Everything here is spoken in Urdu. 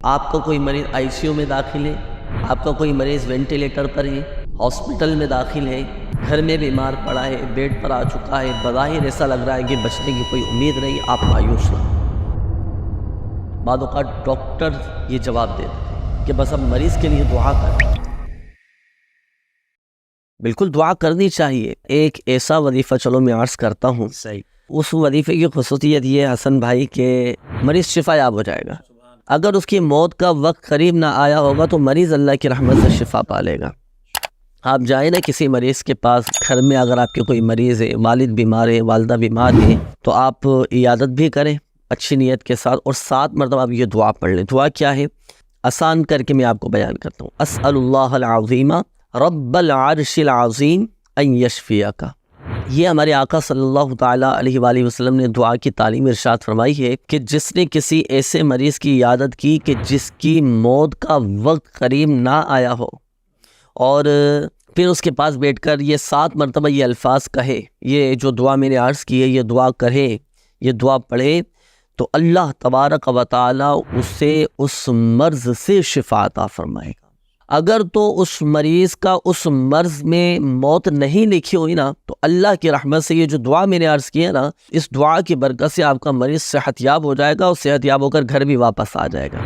آپ کا کوئی مریض آئی سی یو میں داخل ہے، آپ کا کوئی مریض وینٹیلیٹر پر ہے، ہاسپٹل میں داخل ہے، گھر میں بیمار پڑا ہے، بیڈ پر آ چکا ہے، بظاہر ایسا لگ رہا ہے کہ بچنے کی کوئی امید نہیں، آپ مایوس نہ ہوں۔ بعض اوقات ڈاکٹر یہ جواب دیتے ہیں کہ بس اب مریض کے لیے دعا کریں۔ بالکل دعا کرنی چاہیے۔ ایک ایسا وظیفہ چلو میں عرض کرتا ہوں، صحیح، اس وظیفے کی خصوصیت یہ ہے حسن بھائی کہ مریض شفا یاب ہو جائے گا۔ اگر اس کی موت کا وقت قریب نہ آیا ہوگا تو مریض اللہ کی رحمت سے شفا پا لے گا۔ آپ جائیں نا کسی مریض کے پاس، گھر میں اگر آپ کے کوئی مریض ہے، والد بیمار ہے، والدہ بیمار ہے، تو آپ عیادت بھی کریں اچھی نیت کے ساتھ، اور 7 مرتبہ آپ یہ دعا پڑھ لیں۔ دعا کیا ہے؟ آسان کر کے میں آپ کو بیان کرتا ہوں۔ اسأل اللہ العظیم رب العرش العظیم ان یشفیک۔ یہ ہمارے آقا صلی اللہ تعالیٰ علیہ وآلہ وسلم نے دعا کی تعلیم ارشاد فرمائی ہے کہ جس نے کسی ایسے مریض کی عیادت کی کہ جس کی موت کا وقت قریب نہ آیا ہو، اور پھر اس کے پاس بیٹھ کر یہ 7 مرتبہ یہ الفاظ کہے، یہ جو دعا میں نے عرض کی ہے یہ دعا کرے، یہ دعا پڑھے، تو اللہ تبارک و تعالیٰ اسے اس مرض سے شفا عطا فرمائے گا۔ اگر تو اس مریض کا اس مرض میں موت نہیں لکھی ہوئی نا، تو اللہ کی رحمت سے یہ جو دعا میں نے عرض کی ہے نا، اس دعا کی برکت سے آپ کا مریض صحت یاب ہو جائے گا، اور صحت یاب ہو کر گھر بھی واپس آ جائے گا۔